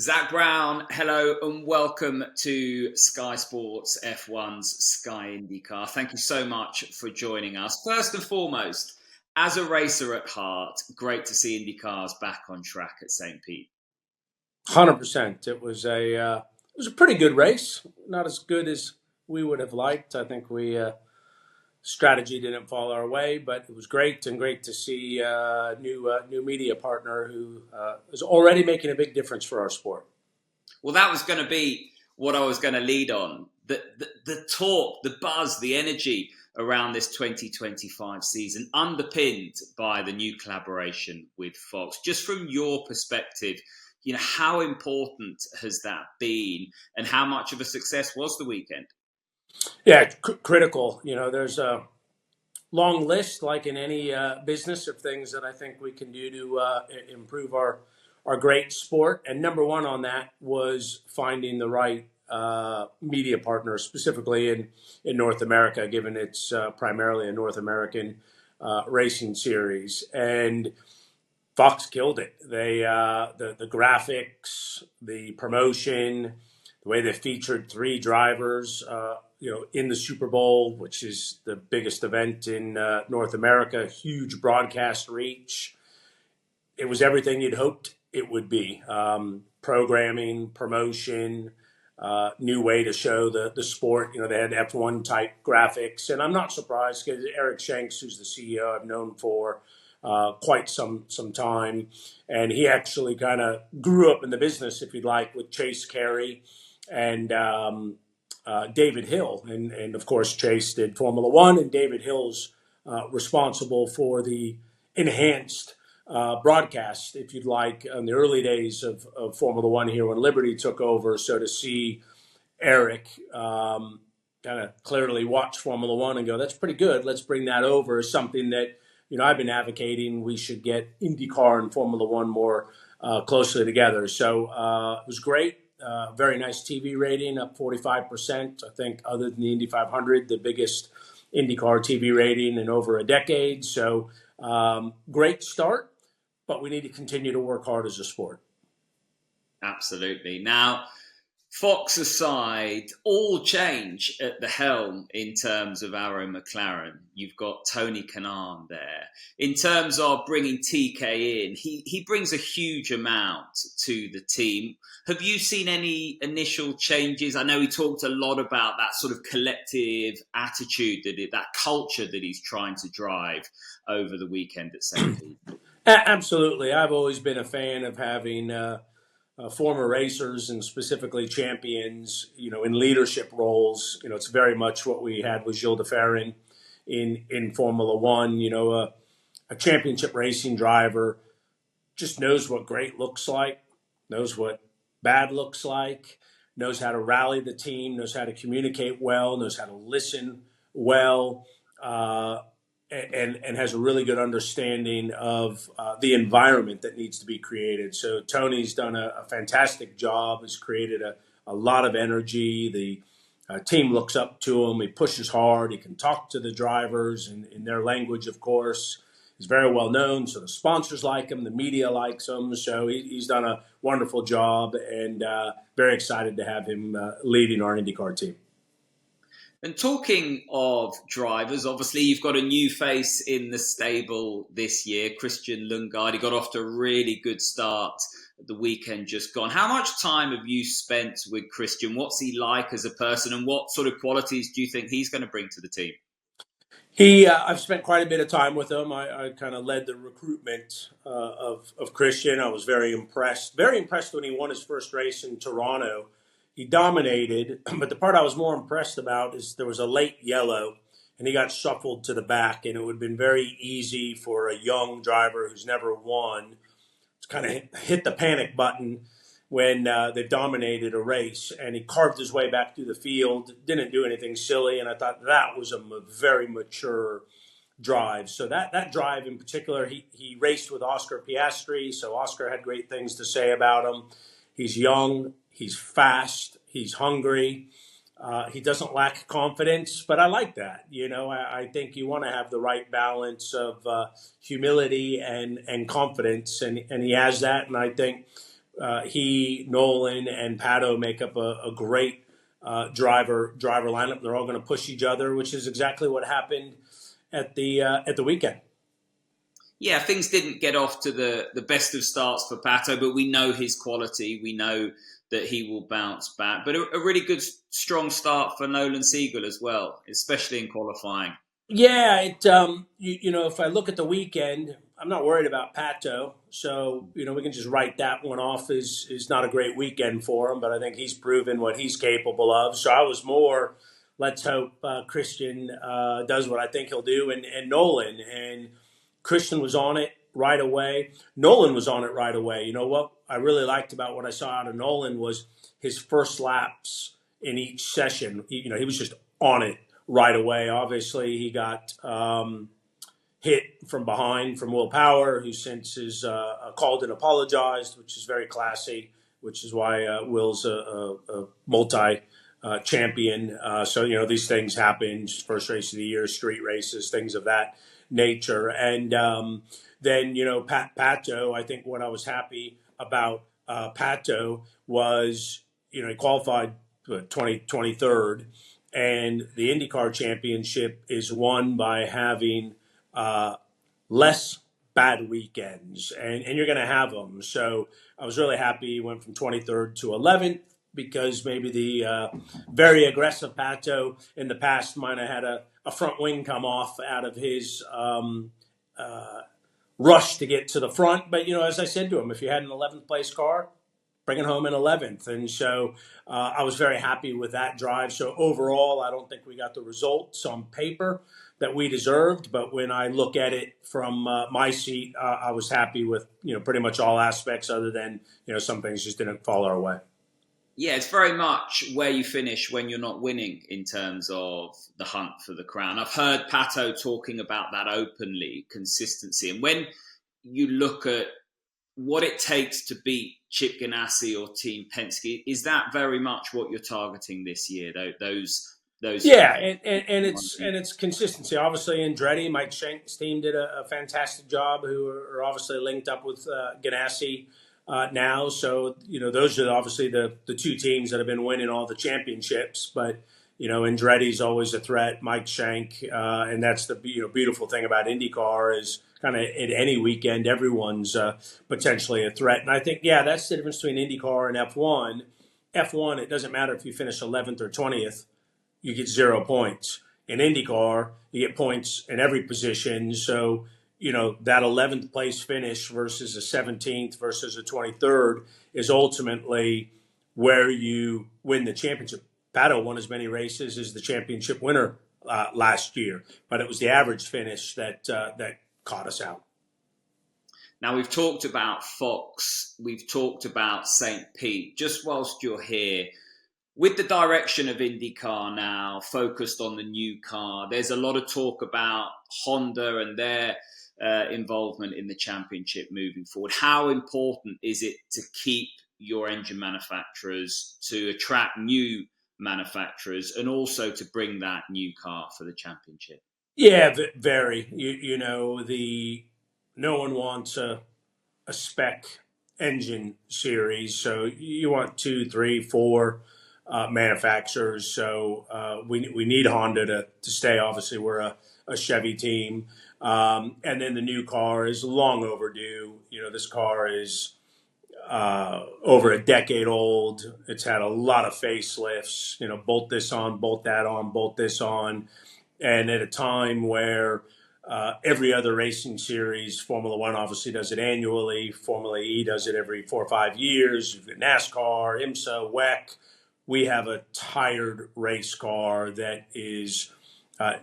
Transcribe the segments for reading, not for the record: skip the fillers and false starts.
Zach Brown, hello and welcome to Sky Sports F1's Sky Indycar. Thank you so much for joining us. First and foremost, as a racer at heart, great to see Indycars back on track at St. Pete. 100%. It was a pretty good race. Not as good as we would have liked. I think we strategy didn't fall our way, but it was great and great to see a new media partner who is already making a big difference for our sport. Well, that was going to be what I was going to lead on. The talk, the buzz, the energy around this 2025 season, underpinned by the new collaboration with Fox. Just from your perspective, how important has that been, and how much of a success was the weekend? Yeah, critical. There's a long list, like in any business, of things that I think we can do to improve our great sport. And number one on that was finding the right media partner, specifically in North America, given it's primarily a North American racing series. And Fox killed it. The graphics, the promotion, the way they featured three drivers, in the Super Bowl, which is the biggest event in North America, huge broadcast reach. It was everything you'd hoped it would be. Programming, promotion, new way to show the sport. They had F1 type graphics, and I'm not surprised because Eric Shanks, who's the CEO, I've known for quite some time, and he actually kind of grew up in the business, if you'd like, with Chase Carey and David Hill, and of course Chase did Formula One, and David Hill's responsible for the enhanced broadcast, if you'd like, in the early days of Formula One here when Liberty took over. So to see Eric kind of clearly watch Formula One and go, that's pretty good, let's bring that over, is something that I've been advocating we should get IndyCar and Formula One more closely together. So it was great. Very nice TV rating, up 45%. I think, other than the Indy 500, the biggest IndyCar TV rating in over a decade. So great start, but we need to continue to work hard as a sport. Absolutely. Now, Fox aside, all change at the helm in terms of Arrow McLaren. You've got Tony Kanaan there. In terms of bringing TK in, he brings a huge amount to the team. Have you seen any initial changes? I know he talked a lot about that sort of collective attitude, that culture that he's trying to drive over the weekend at St. Pete. Absolutely. I've always been a fan of having former racers and specifically champions, in leadership roles. It's very much what we had with Gilles de Ferran in Formula One. A championship racing driver just knows what great looks like, knows what bad looks like, knows how to rally the team, knows how to communicate well, knows how to listen well, and has a really good understanding of the environment that needs to be created. So Tony's done a fantastic job, has created a lot of energy. The team looks up to him. He pushes hard. He can talk to the drivers in their language, of course. He's very well known, so the sponsors like him, the media likes him. So he's done a wonderful job, and very excited to have him leading our IndyCar team. And talking of drivers, obviously you've got a new face in the stable this year, Christian Lundgaard. He got off to a really good start at the weekend just gone. How much time have you spent with Christian? What's he like as a person, and what sort of qualities do you think he's going to bring to the team? I've spent quite a bit of time with him. I kind of led the recruitment of Christian. I was very impressed when he won his first race in Toronto. He dominated, but the part I was more impressed about is there was a late yellow, and he got shuffled to the back, and it would have been very easy for a young driver who's never won to kind of hit the panic button when they dominated a race, and he carved his way back through the field, didn't do anything silly, and I thought that was a very mature drive. So that drive in particular, he raced with Oscar Piastri, so Oscar had great things to say about him. He's young, he's fast, he's hungry. He doesn't lack confidence, but I like that. I think you want to have the right balance of humility and confidence, and he has that. And I think he, Nolan, and Pato make up a great driver lineup. They're all going to push each other, which is exactly what happened at the weekend. Yeah, things didn't get off to the best of starts for Pato, but we know his quality. We know that he will bounce back. But a really good, strong start for Nolan Siegel as well, especially in qualifying. Yeah, if I look at the weekend, I'm not worried about Pato, so we can just write that one off as is not a great weekend for him. But I think he's proven what he's capable of. So I was more, let's hope Christian does what I think he'll do, and Nolan and Christian was on it right away. Nolan was on it right away. You know what I really liked about what I saw out of Nolan was his first laps in each session. He was just on it right away. Obviously, he got hit from behind from Will Power, who since is called and apologized, which is very classy, which is why Will's a multi champion. So, these things happen. First race of the year, street races, things of that nature. And then, Pato, I think what I was happy about Pato was, he qualified 23rd. And the IndyCar championship is won by having less bad weekends, and you're going to have them. So I was really happy he went from 23rd to 11th, because maybe the very aggressive Pato in the past might have had a front wing come off out of his rush to get to the front. But, as I said to him, if you had an 11th place car, bring it home in 11th. And so I was very happy with that drive. So overall, I don't think we got the results on paper that we deserved. But when I look at it from my seat, I was happy with, pretty much all aspects, other than, some things just didn't fall our way. Yeah, it's very much where you finish when you're not winning in terms of the hunt for the crown. I've heard Pato talking about that openly, consistency. And when you look at what it takes to beat Chip Ganassi or Team Penske, is that very much what you're targeting this year? Those yeah, and it's consistency. Obviously, Andretti, Mike Shank's team did a fantastic job, who are obviously linked up with Ganassi now. So those are obviously the two teams that have been winning all the championships. But Andretti's always a threat. Mike Shank, and that's the beautiful thing about IndyCar is, kind of at any weekend, everyone's potentially a threat. And I think, that's the difference between IndyCar and F1. F1, it doesn't matter if you finish 11th or 20th, you get 0 points. In IndyCar, you get points in every position. So, that 11th place finish versus a 17th versus a 23rd is ultimately where you win the championship. Pato won as many races as the championship winner last year, but it was the average finish that caught us out. Now, we've talked about Fox, we've talked about St. Pete. Just whilst you're here, with the direction of IndyCar now focused on the new car, there's a lot of talk about Honda and their involvement in the championship moving forward. How important is it to keep your engine manufacturers, to attract new manufacturers, and also to bring that new car for the championship? Yeah, very. No one wants a spec engine series, so you want 2, 3, 4 manufacturers. So we need Honda to stay. Obviously, we're a Chevy team, and then the new car is long overdue. This car is over a decade old. It's had a lot of facelifts. Bolt this on, bolt that on, bolt this on. And at a time where every other racing series, Formula One obviously does it annually, Formula E does it every 4 or 5 years, you've got NASCAR, IMSA, WEC, we have a tired race car that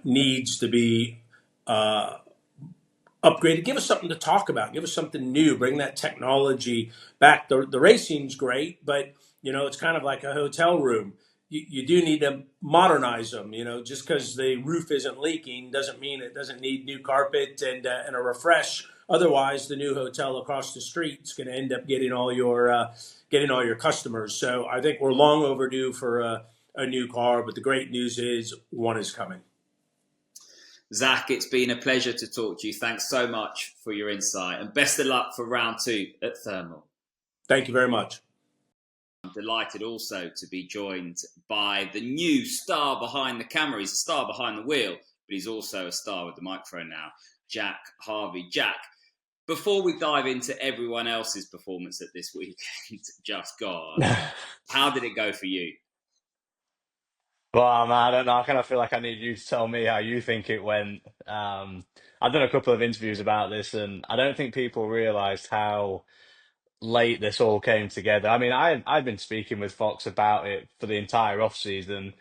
needs to be upgraded. Give us something to talk about. Give us something new. Bring that technology back. The racing's great, but it's kind of like a hotel room. You do need to modernize them. Just because the roof isn't leaking doesn't mean it doesn't need new carpet and a refresh. Otherwise, the new hotel across the street is going to end up getting all your customers. So I think we're long overdue for a new car. But the great news is one is coming. Zach, it's been a pleasure to talk to you. Thanks so much for your insight, and best of luck for round 2 at Thermal. Thank you very much. I'm delighted also to be joined by the new star behind the camera. He's a star behind the wheel, but he's also a star with the microphone now, Jack Harvey. Jack, before we dive into everyone else's performance at this weekend just gone, how did it go for you? Well, man, I don't know. I kind of feel like I need you to tell me how you think it went. I've done a couple of interviews about this, and I don't think people realised how late this all came together. I mean, I've been speaking with Fox about it for the entire off season,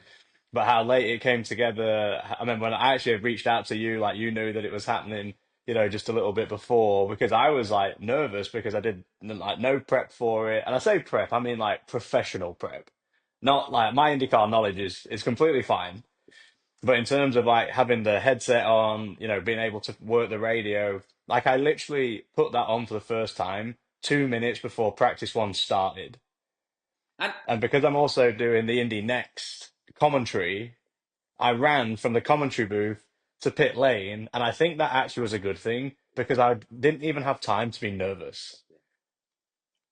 but how late it came together. I remember when I actually reached out to you, like you knew that it was happening, just a little bit before, because I was like nervous because I did like no prep for it. And I say prep, I mean like professional prep. Not like my IndyCar knowledge is completely fine. But in terms of like having the headset on, being able to work the radio, like I literally put that on for the first time 2 minutes before practice one started. And And because I'm also doing the Indy Next commentary, I ran from the commentary booth to pit lane, and I think that actually was a good thing because I didn't even have time to be nervous.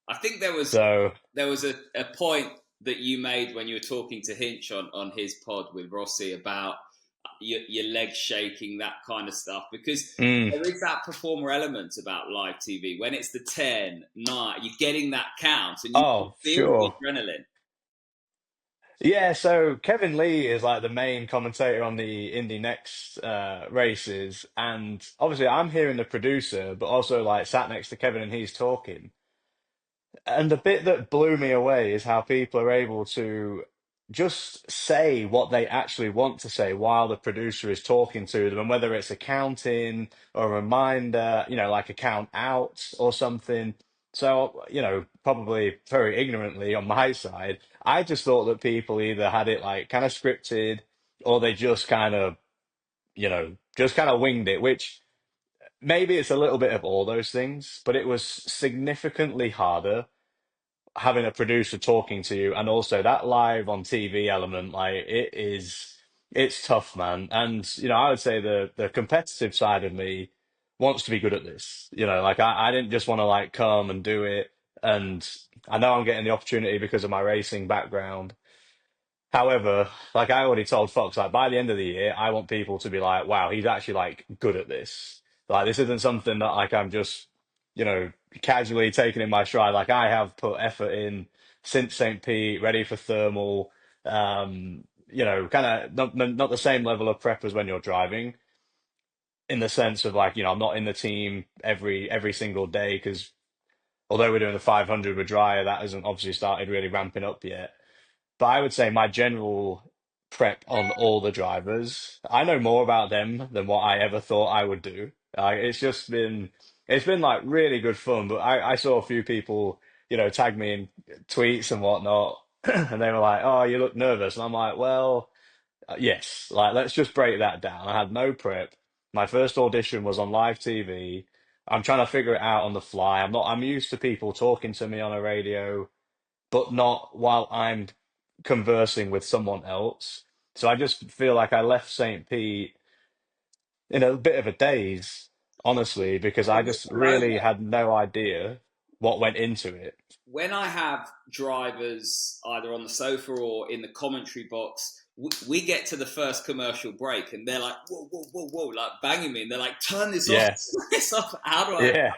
I think there was So, there was a point that you made when you were talking to Hinch on his pod with Rossi about your legs shaking, that kind of stuff, because mm, there is that performer element about live TV. When it's the 10, 9, you're getting that count and you can oh, feel the sure. adrenaline. Yeah, so Kevin Lee is like the main commentator on the Indy Next races, and obviously I'm hearing the producer, but also like sat next to Kevin and he's talking. And the bit that blew me away is how people are able to just say what they actually want to say while the producer is talking to them, and whether it's a count in or a reminder, like a count out or something. So, probably very ignorantly on my side, I just thought that people either had it like kind of scripted or they just kind of winged it, which maybe it's a little bit of all those things, but it was significantly harder having a producer talking to you and also that live on TV element, like it's tough, man. And I would say the competitive side of me wants to be good at this. Like I didn't just want to like come and do it. And I know I'm getting the opportunity because of my racing background. However, like I already told Fox, like by the end of the year, I want people to be like, wow, he's actually like good at this. Like this isn't something that like I'm just, you know, casually taking in my stride. Like I have put effort in since St. Pete, ready for thermal. Kind of not the same level of prep as when you're driving, in the sense of like, I'm not in the team every single day because although we're doing the 500 with Dryer, that hasn't obviously started really ramping up yet. But I would say my general prep on all the drivers, I know more about them than what I ever thought I would do. It's been like really good fun. But I saw a few people, tag me in tweets and whatnot, and they were like, "Oh, you look nervous," and I'm like, "Well, yes. Like, let's just break that down. I had no prep. My first audition was on live TV. I'm trying to figure it out on the fly. I'm used to people talking to me on a radio but not while I'm conversing with someone else. So I just feel like I left St. Pete in a bit of a daze, honestly, because I I want just to know really that had no idea what went into it. when I have drivers either on the sofa or in the commentary box, we get to the first commercial break and they're like, whoa, whoa, whoa, whoa, like banging me. And they're like, turn this off, Yeah, turn this off. yeah.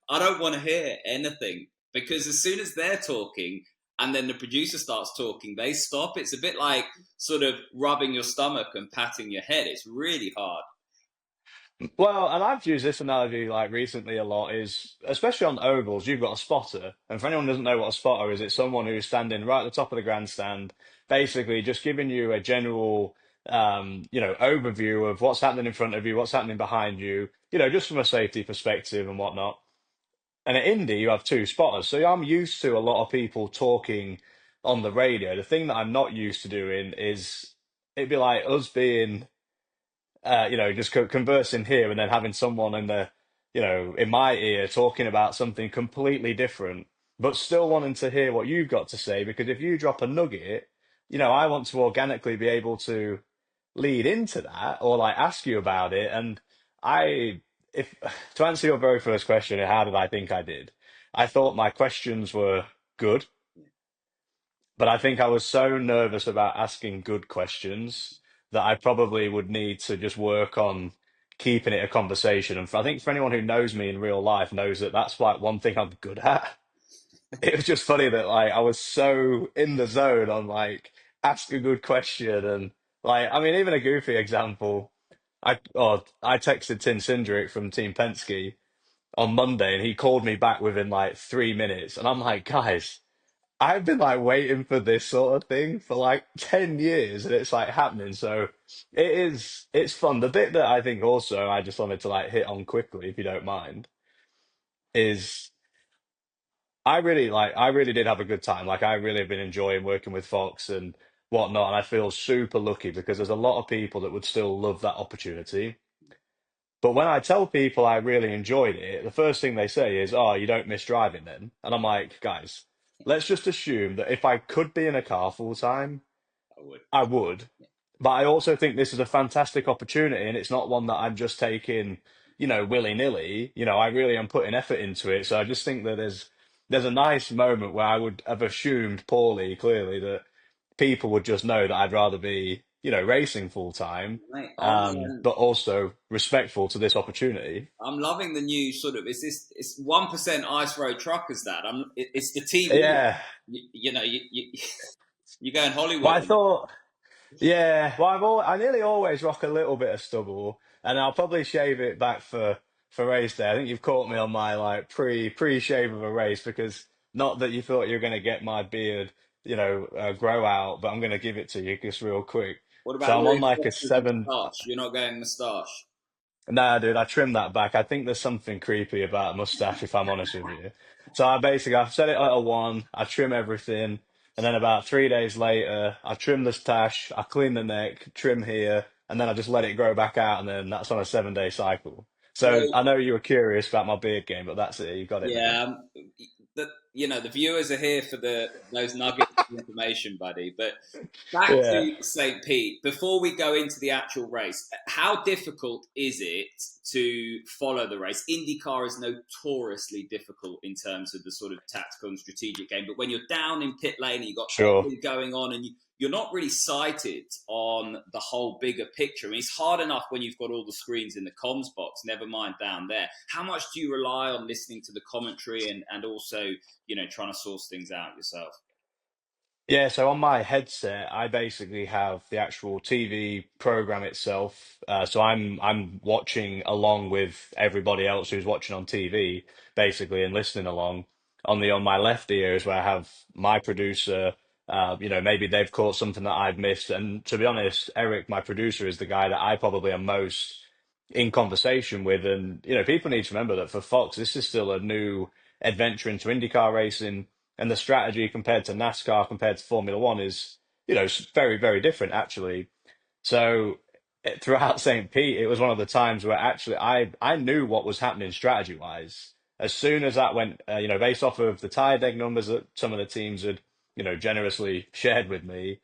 I don't want to hear anything because as soon as they're talking and then the producer starts talking, they stop. It's a bit like sort of rubbing your stomach and patting your head. It's really hard. Well, and I've used this analogy like recently a lot is especially on ovals, you've got a spotter. And for anyone who doesn't know what a spotter is, it's someone who's standing right at the top of the grandstand, basically just giving you a general overview of what's happening in front of you, what's happening behind you, just from a safety perspective and whatnot. And at Indy, you have two spotters. So I'm used to a lot of people talking on the radio. The thing that I'm not used to doing is it'd be like us being just conversing here and then having someone in my ear talking about something completely different, but still wanting to hear what you've got to say. Because if you drop a nugget, I want to organically be able to lead into that or like ask you about it. And I, if to answer your very first question, how did I think I did? I thought my questions were good, but I think I was so nervous about asking good questions that I probably would need to just work on keeping it a conversation. And I think for anyone who knows me in real life knows that that's like one thing I'm good at. It was just funny that like I was so in the zone on like ask a good question and like I mean even a goofy example. I texted Tim Cindric from Team Penske on Monday and he called me back within like 3 minutes and I'm like, guys, I've been like waiting for this sort of thing for like 10 years and it's like happening. So it's fun. The bit that I think also I just wanted to like hit on quickly, if you don't mind, is I really did have a good time. Like I really have been enjoying working with Fox and whatnot, and I feel super lucky because there's a lot of people that would still love that opportunity. But when I tell people I really enjoyed it, the first thing they say is, "Oh, you don't miss driving then?" And I'm like, guys, let's just assume that if I could be in a car full time, I would. I would. But I also think this is a fantastic opportunity, and it's not one that I'm just taking, willy-nilly. I really am putting effort into it. So I just think that there's a nice moment where I would have assumed poorly, clearly, that people would just know that I'd rather be, racing full time, Mate, but also respectful to this opportunity. I'm loving the new sort of it's 1% ice road truckers that it's the TV. Yeah. You go in Well, Hollywood. I thought. Yeah, well, I nearly always rock a little bit of stubble, and I'll probably shave it back for race day. I think you've caught me on my like pre shave of a race because not that you thought you were going to get my beard, grow out, but I'm going to give it to you just real quick. What So about I'm on Louis like a Fox's 7. moustache? You're not going moustache. Nah, dude, I trimmed that back. I think there's something creepy about a mustache, if I'm honest with you. So I've set it at a 1. I trim everything, and then about 3 days later, I trim the stash, I clean the neck, trim here, and then I just let it grow back out, and then that's on a 7-day cycle. So Well, I know you were curious about my beard game, but that's it. You got it now. yeah, the viewers are here for those nuggets of information, buddy. But back Yeah, to St. Pete. Before we go into the actual race, how difficult is it to follow the race? Indycar is notoriously difficult in terms of the sort of tactical and strategic game. But when you're down in pit lane and you've got sure. everything going on and you're not really sighted on the whole bigger picture. I mean, it's hard enough when you've got all the screens in the comms box, never mind down there. How much do you rely on listening to the commentary and also, trying to source things out yourself? Yeah, so on my headset, I basically have the actual TV program itself. So I'm watching along with everybody else who's watching on TV, basically, and listening along. On my left ear is where I have my producer. Maybe they've caught something that I've missed. And to be honest, Eric, my producer, is the guy that I probably am most in conversation with. And people need to remember that for Fox, this is still a new adventure into IndyCar racing and the strategy compared to NASCAR, compared to Formula One is, very, very different actually. So throughout St. Pete, it was one of the times where actually I knew what was happening strategy wise. As soon as that went, based off of the tire deck numbers that some of the teams had, generously shared with me,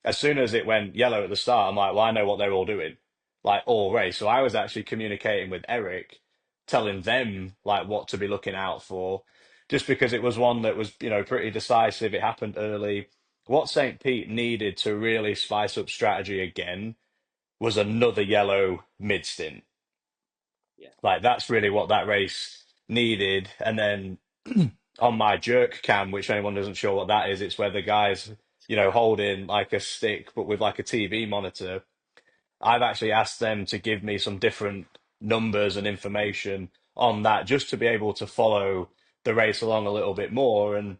as soon as it went yellow at the start, I'm like, well, I know what they're all doing, like all race. So I was actually communicating with Eric, telling them like what to be looking out for, just because it was one that was, pretty decisive. It happened early. What St. Pete needed to really spice up strategy again was another yellow mid stint. Yeah. Like that's really what that race needed. And then on my jerk cam, which anyone doesn't sure what that is, it's where the guys, holding like a stick but with like a TV monitor. I've actually asked them to give me some different numbers and information on that just to be able to follow the race along a little bit more. And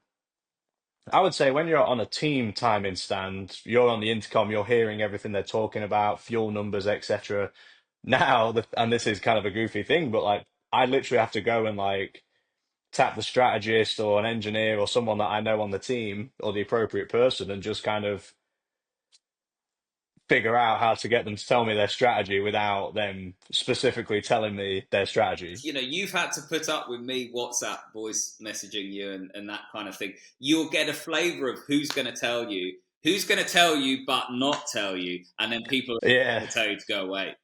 I would say when you're on a team timing stand, you're on the intercom, you're hearing everything they're talking about, fuel numbers, etc. Now, and this is kind of a goofy thing, but like I literally have to go and like tap the strategist or an engineer or someone that I know on the team or the appropriate person and just kind of figure out how to get them to tell me their strategy without them specifically telling me their strategy. You've had to put up with me WhatsApp voice messaging you and that kind of thing. You'll get a flavor of who's going to tell you, but not tell you, and then people are Yeah. going to tell you to go away.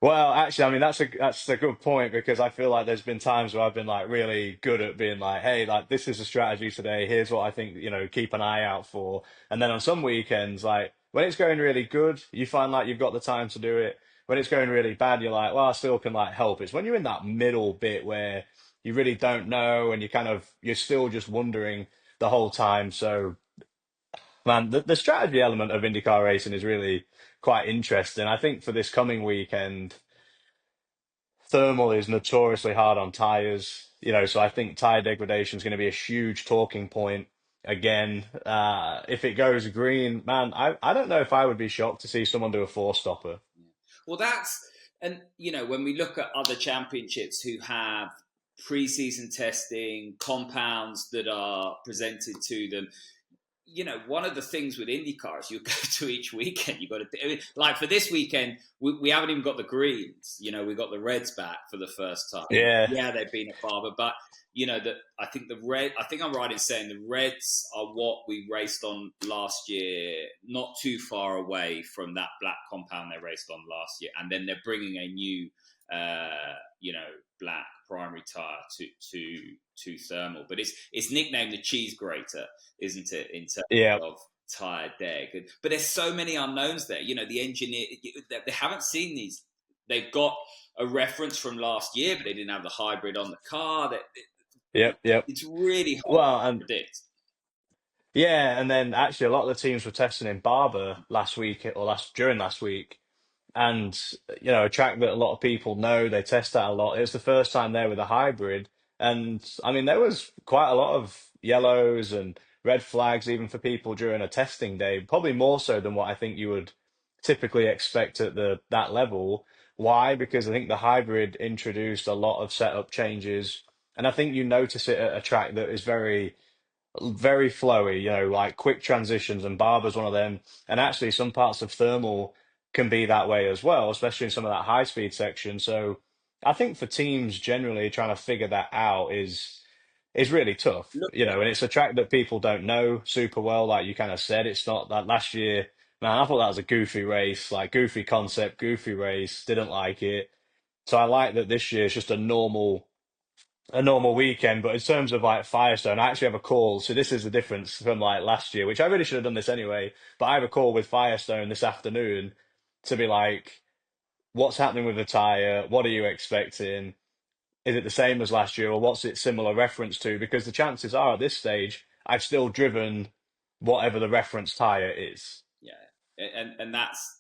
Well, actually, I mean that's a good point because I feel like there's been times where I've been like really good at being like, hey, like this is a strategy today. Here's what I think, keep an eye out for. And then on some weekends, like when it's going really good, you find like you've got the time to do it. When it's going really bad, you're like, well, I still can like help. It's when you're in that middle bit where you really don't know and you're still just wondering the whole time. So, man, the strategy element of IndyCar racing is really quite interesting. I think for this coming weekend. Thermal is notoriously hard on tires, so I think tire degradation is going to be a huge talking point again. If it goes green, man, I don't know if I would be shocked to see someone do a four stopper. Well, and when we look at other championships who have pre-season testing, compounds that are presented to them, one of the things with IndyCar is you go to each weekend. You got to like for this weekend, we haven't even got the greens. We got the reds back for the first time. Yeah, Yeah, they've been at Barber, but that I think the red. I think I'm right in saying the reds are what we raced on last year, not too far away from that black compound they raced on last year, and then they're bringing a new, black primary tire to thermal, but it's nicknamed the cheese grater, isn't it, in terms yeah, of tire deg? But there's so many unknowns there. The engineer, they haven't seen these. They've got a reference from last year, but they didn't have the hybrid on the car. yep. It's really hard Well, to and predict. yeah, and then actually a lot of the teams were testing in Barber last week or during last week, and a track that a lot of people know, they test that a lot. It was the first time there with a hybrid, and I mean there was quite a lot of yellows and red flags even for people during a testing day, probably more so than what I think you would typically expect at the that level. Why? Because I think the hybrid introduced a lot of setup changes, and I think you notice it at a track that is very flowy, like quick transitions, and Barber's one of them. And actually, some parts of thermal can be that way as well, especially in some of that high speed section. So I think for teams generally trying to figure that out is really tough, Look, and it's a track that people don't know super well, like you kind of said. It's not that last year, man, I thought that was a goofy race, like goofy concept, goofy race, didn't like it. So I like that this year is just a normal weekend. But in terms of like Firestone, I actually have a call. So this is the difference from like last year, which I really should have done this anyway. But I have a call with Firestone this afternoon to be like, what's happening with the tire? What are you expecting? Is it the same as last year, or what's it similar reference to? Because the chances are at this stage, I've still driven whatever the reference tire is. yeah, and that's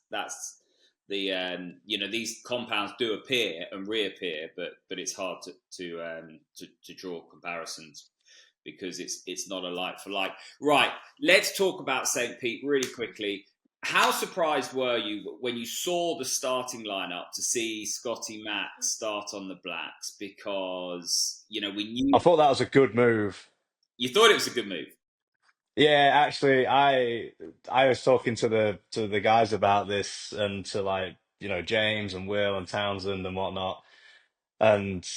the these compounds do appear and reappear, but it's hard to draw comparisons because it's not a like for like. Right, let's talk about St. Pete really quickly. How surprised were you when you saw the starting lineup to see Scotty Mack start on the blacks? Because we I knew thought that was a good move. you thought it was a good move. Yeah, actually, I was talking to the guys about this and to like James and Will and Townsend and whatnot, and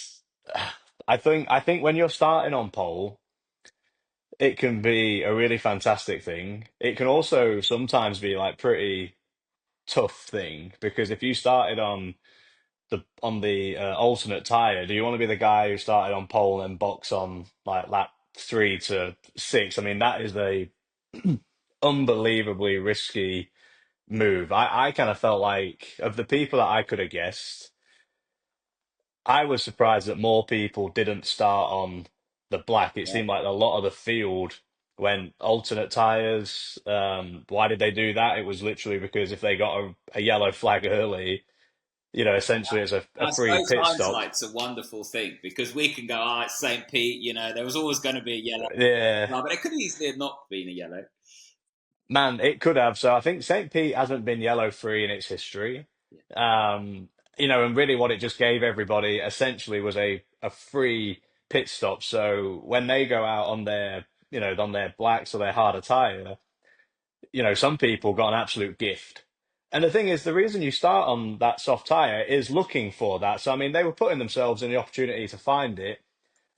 I think when you're starting on pole, it can be a really fantastic thing. It can also sometimes be like pretty tough thing because if you started on the alternate tire, do you want to be the guy who started on pole and box on like lap 3 to 6? I mean, that is a unbelievably risky move. I kind of felt like of the people that I could have guessed, I was surprised that more people didn't start on the black. It seemed like a lot of the field went alternate tires. Why did they do that? It was literally because if they got a yellow flag early, essentially it's a I free suppose pit stop. hindsight's a wonderful thing because we can go, it's St. Pete, there was always going to be a yellow. Yeah, No, but it could easily have not been a yellow. man, it could have. So I think St. Pete hasn't been yellow free in its history. Yeah. Um, and really what it just gave everybody essentially was a free pit stop. So when they go out on their blacks or their harder tire, some people got an absolute gift. And the thing is, the reason you start on that soft tire is looking for that. So I mean, they were putting themselves in the opportunity to find it.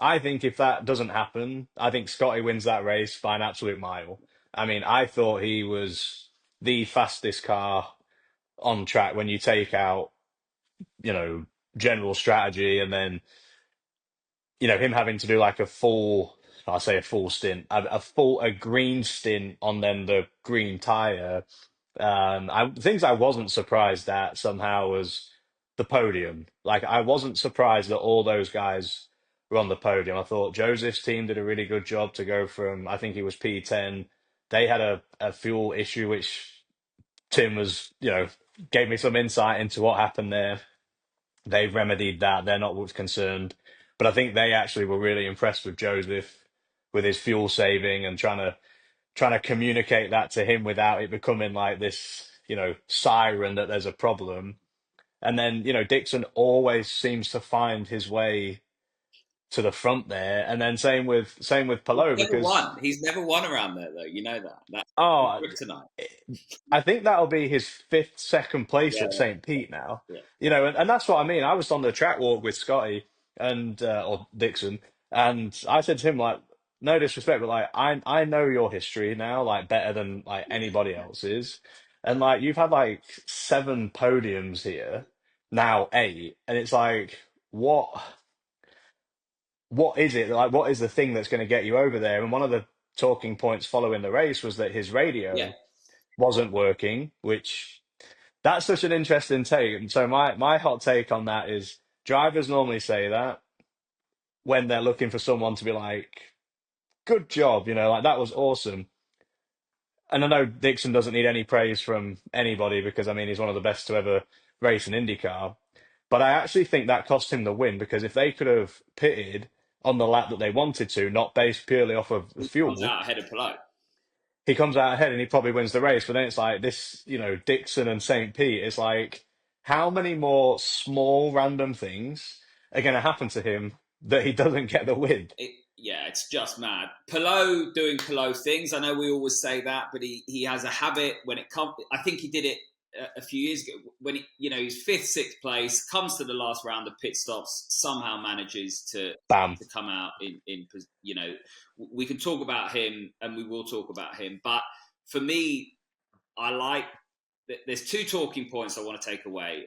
I think if that doesn't happen, I think Scotty wins that race by an absolute mile. I mean, I thought he was the fastest car on track when you take out. you know, general strategy, and then him having to do like a full, I say a full stint, a green stint on then the green tire. Things I wasn't surprised at somehow was the podium. Like I wasn't surprised that all those guys were on the podium. I thought Joseph's team did a really good job to go from, I think he was P10. They had a fuel issue, which Tim was, gave me some insight into what happened there. They've remedied that. They're not much concerned. But I think they actually were really impressed with Joseph, with his fuel saving and trying to communicate that to him without it becoming like this, siren that there's a problem. And then, Dixon always seems to find his way to the front there. And then same with He's Palou never because won. He's never won around there, though. You know that. That's oh, kryptonite. I think that'll be his fifth second place Yeah, at St. Pete now. yeah. And that's what I mean. I was on the track walk with Scotty and or Dixon, and I said to him like, no disrespect, but like I know your history now like better than like anybody else's, and like you've had like 7 podiums here, now 8, and it's like what is it like? What is the thing that's going to get you over there? And one of the talking points following the race was that his Yeah. radio wasn't working, which that's such an interesting take. And so my hot take on that is drivers normally say that when they're looking for someone to be like, good job, like that was awesome. And I know Dixon doesn't need any praise from anybody because I mean he's one of the best to ever race an IndyCar. But I actually think that cost him the win because if they could have pitted on the lap that they wanted to, not based purely off of the He comes fuel, out ahead of Palou. he comes out ahead and he probably wins the race. But then it's like this, Dixon and St. Pete. It's like, how many more small random things are going to happen to him that he doesn't get the win? Yeah, it's just mad. Palou doing Palou things. I know we always say that, but he has a habit when it comes. I think he did it a few years ago when he's fifth, sixth place, comes to the last round of pit stops, somehow manages to Bam. come out in. We can talk about him and we will talk about him, but for me, I like. There's 2 talking points I want to take away.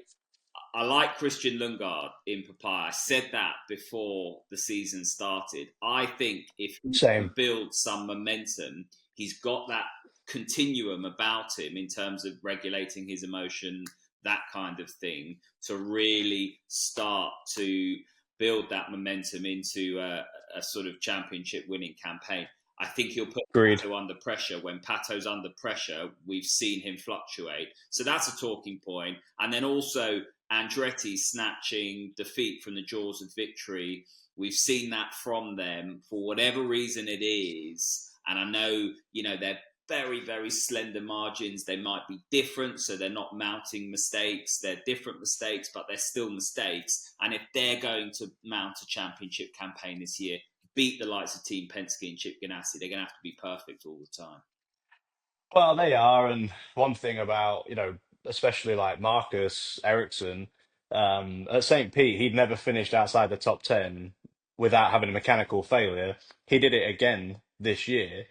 I like Christian Lundgaard in Papaya. I said that before the season started. I think if he can Same. build some momentum, he's got that continuum about him in terms of regulating his emotion, that kind of thing, to really start to build that momentum into a sort of championship winning campaign. I think he'll put Agreed. Pato under pressure. When Pato's under pressure, we've seen him fluctuate. So that's a talking point. And then also Andretti snatching defeat from the jaws of victory. We've seen that from them for whatever reason it is. And I know, they're very, very slender margins. They might be different, so they're not mounting mistakes. They're different mistakes, but they're still mistakes. And if they're going to mount a championship campaign this year, beat the likes of Team Penske and Chip Ganassi, they're going to have to be perfect all the time. Well, they are. And one thing about, especially like Marcus Ericsson, at St. Pete, he'd never finished outside the top 10 without having a mechanical failure. He did it again this year.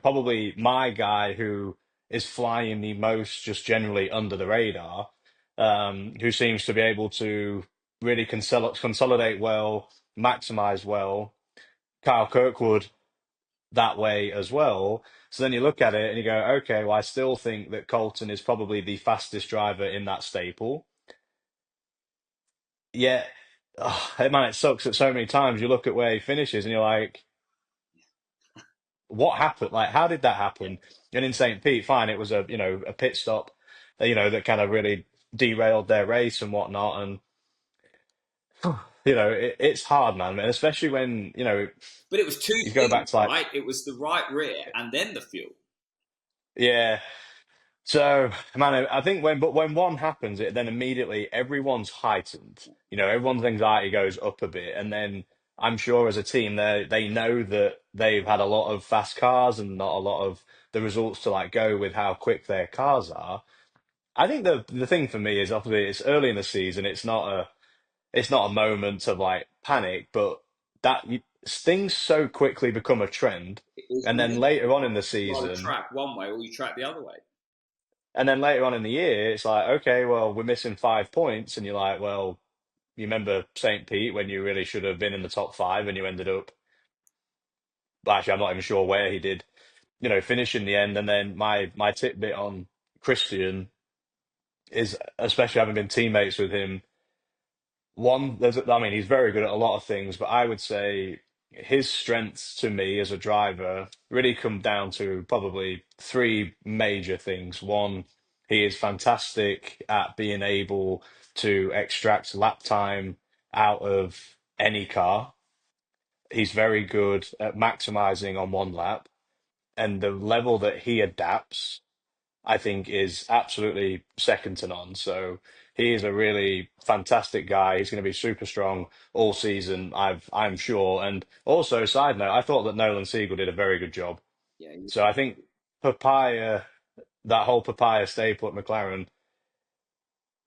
Probably my guy who is flying the most just generally under the radar, who seems to be able to really consolidate well, maximize well. Kyle Kirkwood that way as well. So then you look at it and you go, okay, well, I still think that Colton is probably the fastest driver in that staple. Yet, oh, man, it sucks that so many times you look at where he finishes and you're like, what happened? Like, how did that Yeah. happen? And in St. Pete, fine, it was a pit stop, that kind of really derailed their race and whatnot. And, it's hard, man. And especially when, But it was 2 you go things, back to like, right? It was the right rear and then the fuel. yeah. So, man, I think when one happens, it then immediately everyone's heightened. Everyone's anxiety goes up a bit, and then I'm sure as a team they know that they've had a lot of fast cars and not a lot of the results to like go with how quick their cars are. I think the thing for me is obviously it's early in the season. It's not a moment of like panic, but things so quickly become a trend, It was and then never later on in the you either season. track one way or you track the other way. And then later on in the year, it's like, okay, well, we're missing 5 points. And you're like, well, you remember St. Pete when you really should have been in the top five and you ended up, well, actually, I'm not even sure where he did, finish in the end. And then my tidbit on Christian is, especially having been teammates with him, I mean, he's very good at a lot of things, but I would say his strengths to me as a driver really come down to probably three major things. One, he is fantastic at being able to extract lap time out of any car. He's very good at maximizing on one lap, and the level that he adapts, I think, is absolutely second to none. So he is a really fantastic guy. He's going to be super strong all season, I'm sure. And also, side note, I thought that Nolan Siegel did a very good job. Yeah, So I think Papaya, that whole Papaya staple at McLaren,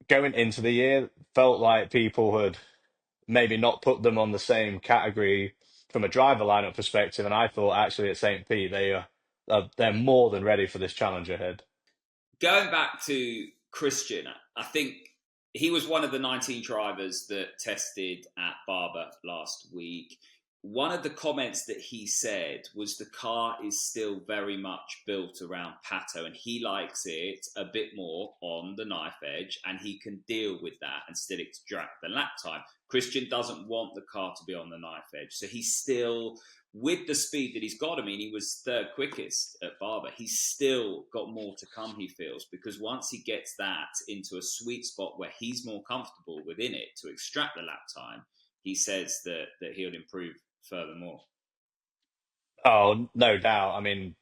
going into the year, felt like people had maybe not put them on the same category from a driver lineup perspective. And I thought actually at St. Pete, they're more than ready for this challenge ahead. going back to Christian, I think he was one of the 19 drivers that tested at Barber last week. One of the comments that he said was the car is still very much built around Pato, and he likes it a bit more on the knife edge, and he can deal with that and still extract the lap time. Christian doesn't want the car to be on the knife edge, so he's still, with the speed that he's got, I mean, he was third quickest at Barber. He's still got more to come, he feels, because once he gets that into a sweet spot where he's more comfortable within it to extract the lap time, he says that he'll improve furthermore. Oh, no doubt. I mean,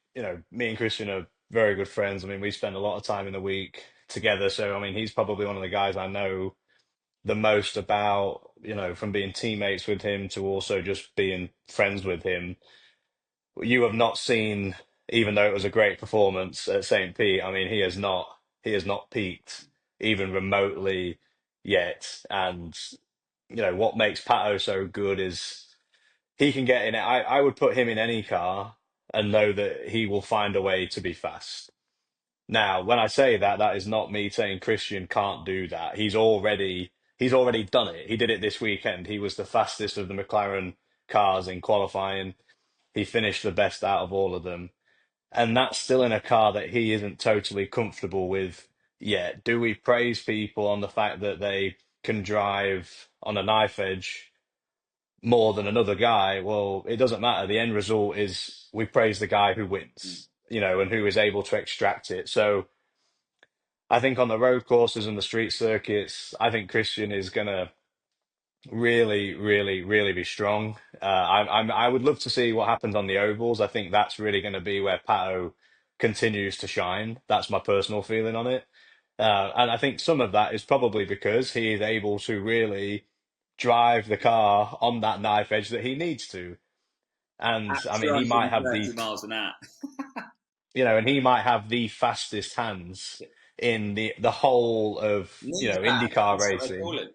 me and Christian are very good friends. I mean, we spend a lot of time in the week together. So, I mean, he's probably one of the guys I know the most about, from being teammates with him to also just being friends with him. You have not seen, even though it was a great performance at St. Pete, I mean, he has not peaked even remotely yet. And, what makes Pato so good is he can get in it. I would put him in any car and know that he will find a way to be fast. Now, when I say that, that is not me saying Christian can't do that. He's already done it. He did it this weekend. He was the fastest of the McLaren cars in qualifying. He finished the best out of all of them. And that's still in a car that he isn't totally comfortable with yet. Do we praise people on the fact that they can drive on a knife edge more than another guy? Well, it doesn't matter. The end result is we praise the guy who Mm. wins, and who is able to extract it. So I think on the road courses and the street circuits, I think Christian is gonna really, really, really be strong. I would love to see what happens on the ovals. I think that's really going to be where Pato continues to shine. That's my personal feeling on it. And I think some of that is probably because he is able to really drive the car on that knife edge that he needs to. And At I mean, 230 miles an hour. and he might have the fastest hands in the whole of, Ninja hands, IndyCar that's what they racing. call him.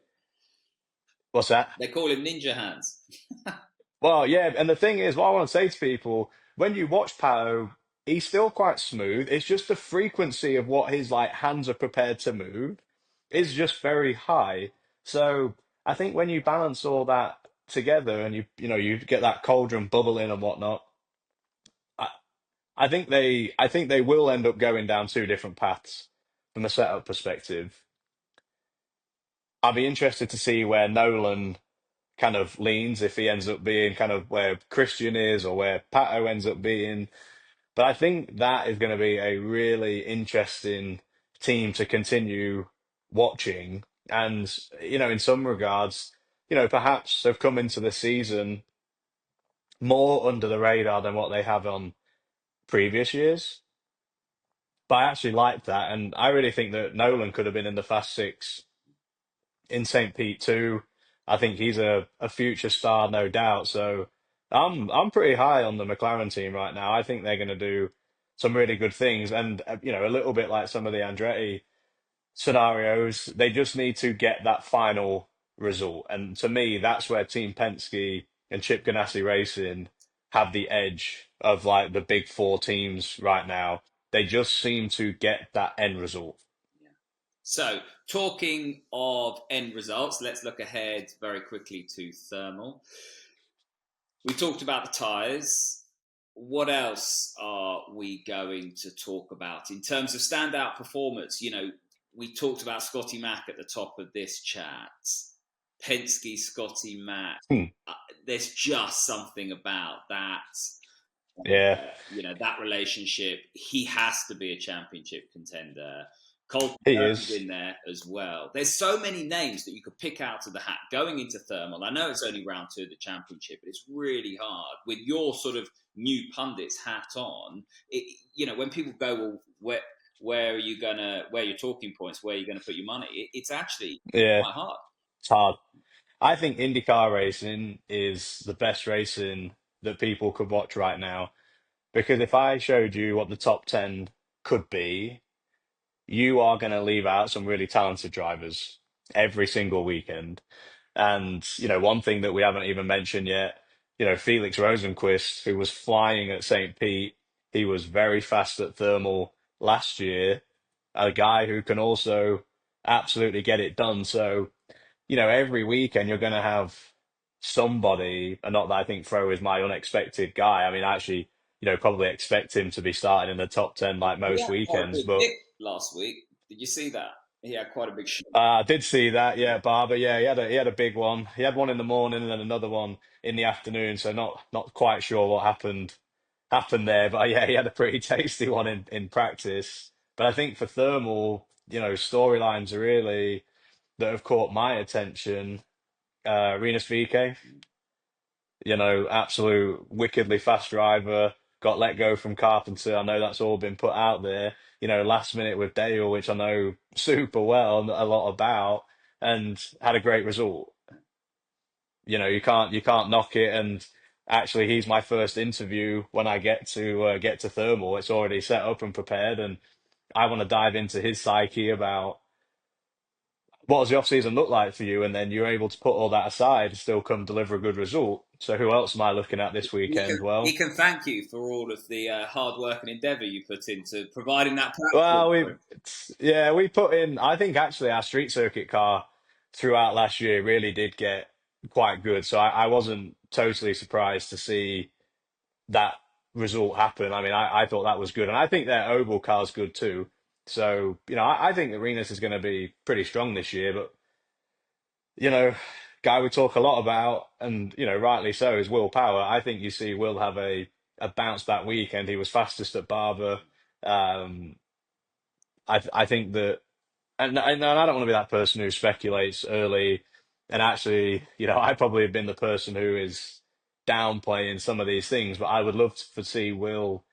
What's that? They call him Ninja Hands. Well, yeah, and the thing is, what I want to say to people, when you watch Pato, he's still quite smooth. It's just the frequency of what his like hands are prepared to move is just very high. So I think when you balance all that together and you get that cauldron bubbling and whatnot, I, I think they will end up going down two different paths from a setup perspective. I'll be interested to see where Nolan kind of leans if he ends up being kind of where Christian is or where Pato ends up being. But I think that is going to be a really interesting team to continue watching. And, in some regards, perhaps they've come into the season more under the radar than what they have on previous years. But I actually like that. And I really think that Nolan could have been in the Fast Six in St. Pete too. I think he's a future star, no doubt. So I'm pretty high on the McLaren team right now. I think they're going to do some really good things, and a little bit like some of the Andretti scenarios, they just need to get that final result. And to me, that's where Team Penske and Chip Ganassi Racing have the edge of like the big four teams right now. they just seem to get that end result. Yeah. So, talking of end results, let's look ahead very quickly to thermal. We talked about the tyres. What else are we going to talk about in terms of standout performance? We talked about Scotty Mack at the top of this chat. Penske, Scotty Mack. Hmm. There's just something about that. Yeah, That relationship. He has to be a championship contender. Colton he Herta's is. in there as well. There's so many names that you could pick out of the hat going into thermal. I know it's only round 2 of the championship, but it's really hard with your sort of new pundit's hat on. When people go, well, where are you gonna, where are your talking points, where are you gonna put your money? It's actually Yeah, quite hard. it's hard. I think IndyCar racing is the best racing that people could watch right now. Because if I showed you what the top 10 could be, you are going to leave out some really talented drivers every single weekend. And, one thing that we haven't even mentioned yet, Felix Rosenquist, who was flying at St. Pete, he was very fast at thermal last year, a guy who can also absolutely get it done. So, every weekend you're going to have somebody, and not that I think Fro is my unexpected guy. I mean, actually, probably expect him to be starting in the top 10 like He most had quite a weekends, big but kick last week. Did you see that? He had quite a big shot. I did see that, yeah, Barber. Yeah, he had a big one. He had one in the morning and then another one in the afternoon. So not quite sure what happened there, but yeah, he had a pretty tasty one in practice. But I think for thermal, storylines are really that have caught my attention. Rinus VK, absolute wickedly fast driver. Got let go from Carpenter. I know that's all been put out there. Last minute with Dale, which I know super well and a lot about, and had a great result. You can't knock it. And actually, he's my first interview when I get to thermal. It's already set up and prepared, and I want to dive into his psyche about what does the off season look like for you, and then you're able to put all that aside and still come deliver a good result. So who else am I looking at this He can weekend? he Well, can thank you for all of the hard work and endeavour you put into providing that platform well, for him. we put in. I think actually our street circuit car throughout last year really did get quite good. So I wasn't totally surprised to see that result happen. I mean, I thought that was good, and I think their oval car's good too. So I think Arenas is going to be pretty strong this year, but you know, guy we talk a lot about, and rightly so, is Will Power. I think you see Will have a bounce back weekend. He was fastest at Barber. Um, I think that, and I don't want to be that person who speculates early. And actually, I probably have been the person who is downplaying some of these things, but I would love to see Will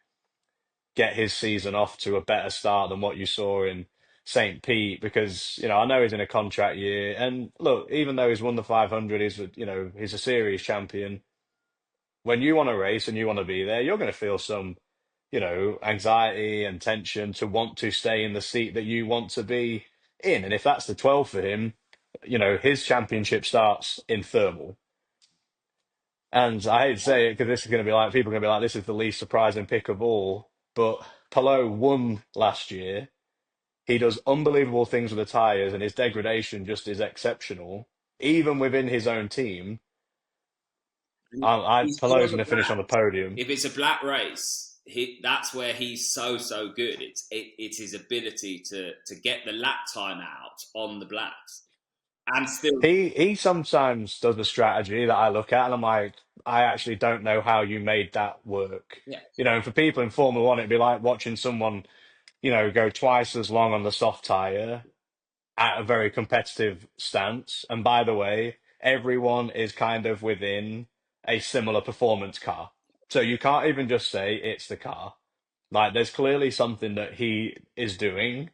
get his season off to a better start than what you saw in St. Pete because I know he's in a contract year and look, even though he's won the 500, he's a series champion. When you want to race and you want to be there, you're going to feel some anxiety and tension to want to stay in the seat that you want to be in. And if that's the 12 for him, his championship starts in thermal. And I hate to say it because this is going to be like, people are going to be like, this is the least surprising pick of all. But Palou won last year. He does unbelievable things with the tyres, and his degradation just is exceptional. Even within his own team, He's good Palou's on going the to finish on black. the podium. If it's a black race, that's where he's so good. It's his ability to get the lap time out on the blacks and still. He sometimes does a strategy that I look at, and I'm like, I actually don't know how you made that work. Yeah, And for people in Formula One, it'd be like watching someone, go twice as long on the soft tyre at a very competitive stance. And by the way, everyone is kind of within a similar performance car. So you can't even just say it's the car. Like there's clearly something that he is doing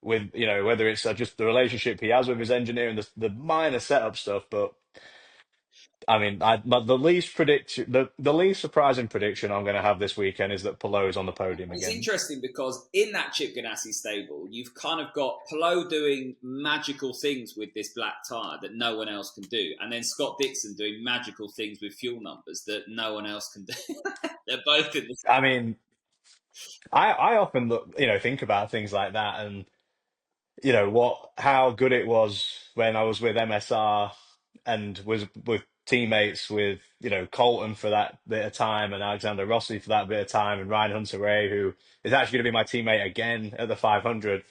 with, whether it's just the relationship he has with his engineer and the minor setup stuff. But I mean, the least surprising prediction I'm going to have this weekend is that Palou is on the podium it's again. interesting because in that Chip Ganassi stable, you've kind of got Palou doing magical things with this black tyre that no one else can do, and then Scott Dixon doing magical things with fuel numbers that no one else can do. They're both in the I mean, I often look, think about things like that, and how good it was when I was with MSR and was with teammates with Colton for that bit of time, and Alexander Rossi for that bit of time, and Ryan Hunter-Reay, who is actually going to be my teammate again at the 500.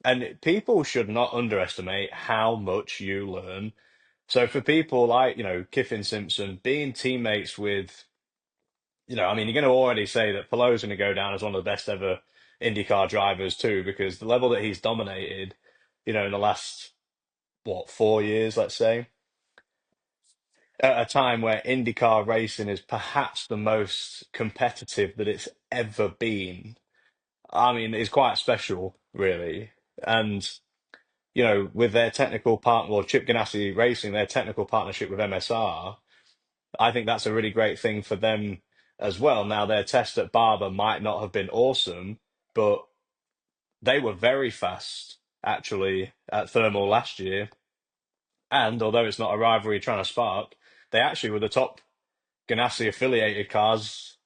And people should not underestimate how much you learn. So for people like Kiffin Simpson, being teammates with I mean, you're going to already say that Pallot's going to go down as one of the best ever IndyCar drivers too, because the level that he's dominated, in the last, 4 years, let's say, at a time where IndyCar racing is perhaps the most competitive that it's ever been. I mean, it's quite special, really. And, with their technical partner, well, Chip Ganassi Racing, their technical partnership with MSR, I think that's a really great thing for them as well. Now, their test at Barber might not have been awesome, but they were very fast actually at Thermal last year. And although it's not a rivalry trying to spark, they actually were the top Ganassi affiliated cars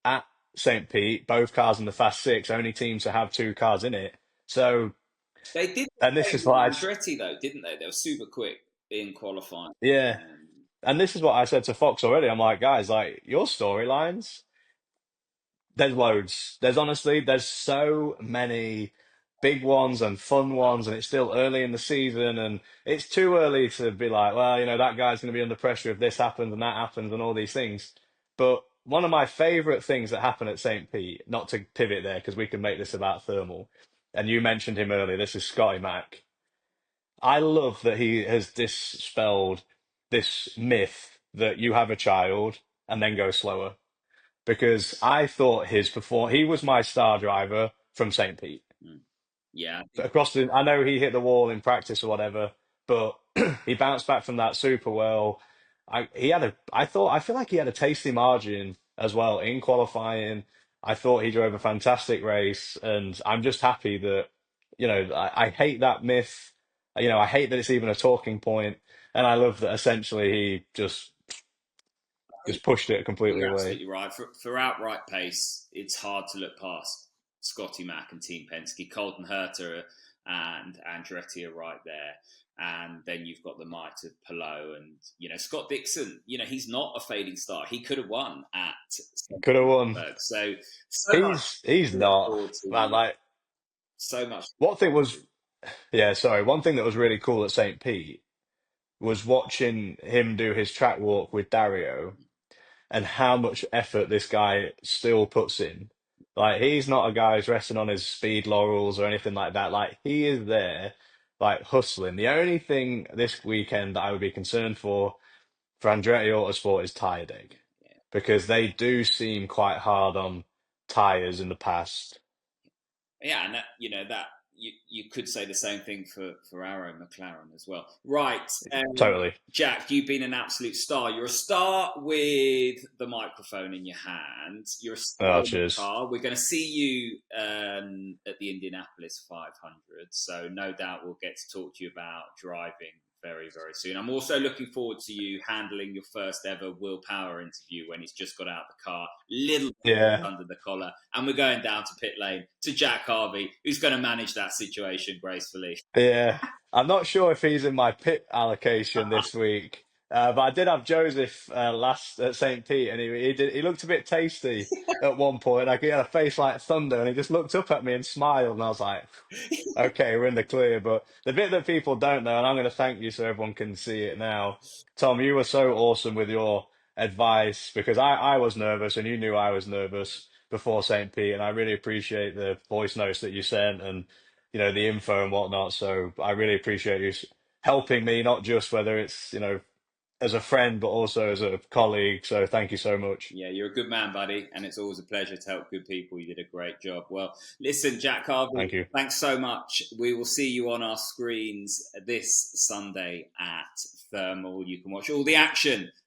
at St. Pete, both cars in the Fast Six, only team to have two cars in it. So, They did the and this same is with what Andretti, though, didn't they? They were super quick in qualifying. yeah. Um, And this is what I said to Fox already. I'm like, guys, like your storylines. There's loads. There's so many big ones and fun ones, and it's still early in the season, and it's too early to be like, well, that guy's going to be under pressure if this happens and that happens and all these things. But one of my favorite things that happened at St. Pete, not to pivot there because we can make this about thermal, and you mentioned him earlier. This is Scotty Mack. I love that he has dispelled this myth that you have a child and then go slower because I thought he was my star driver from St. Pete. mm, yeah, I But think I know he hit the wall in practice or whatever, but he bounced back from that super well. I feel like he had a tasty margin as well in qualifying. I thought he drove a fantastic race, and I'm just happy that, I hate that myth. I hate that it's even a talking point, and I love that essentially he just pushed it completely you're away. absolutely right. For outright pace, it's hard to look past Scotty Mack and Team Penske. Colton Herter and Andretti are right there. And then you've got the might of Palou and, Scott Dixon. He's not a fading star. He could have won at St. Could have won. Petersburg. So much He's to look not, forward man. to. Like, So much to one look thing forward was, yeah, sorry. One thing that was really cool at St. Pete was watching him do his track walk with Dario and how much effort this guy still puts in. Like, he's not a guy who's resting on his speed laurels or anything like that. Like, he is there, like, hustling. The only thing this weekend that I would be concerned for Andretti Autosport is tire deg to. because they do seem quite hard on tires in the past. Yeah, and that you could say the same thing for Arrow McLaren as well. Right, Totally. Jack, you've been an absolute star. You're a star with the microphone in your hand. You're a star Oh, in the cheers. car. We're going to see you at the Indianapolis 500, so no doubt we'll get to talk to you about driving very, very soon. I'm also looking forward to you handling your first ever Will Power interview when he's just got out of the car, little Yeah. under the collar, and we're going down to pit lane to Jack Harvey, who's going to manage that situation gracefully. Yeah, I'm not sure if he's in my pit allocation this week, but I did have Joseph last at St. Pete, and he looked a bit tasty at one point. Like he had a face like thunder, and he just looked up at me and smiled, and I was like, "Okay, we're in the clear." But the bit that people don't know, and I'm going to thank you so everyone can see it now, Tom, you were so awesome with your advice because I was nervous, and you knew I was nervous before St. Pete, and I really appreciate the voice notes that you sent and the info and whatnot. So I really appreciate you helping me, not just whether it's, as a friend, but also as a colleague. So thank you so much. Yeah, you're a good man, buddy, and it's always a pleasure to help good people. You did a great job. Well, listen, Jack Harvey, Thank you. thanks so much. We will see you on our screens this Sunday at Thermal. You can watch all the action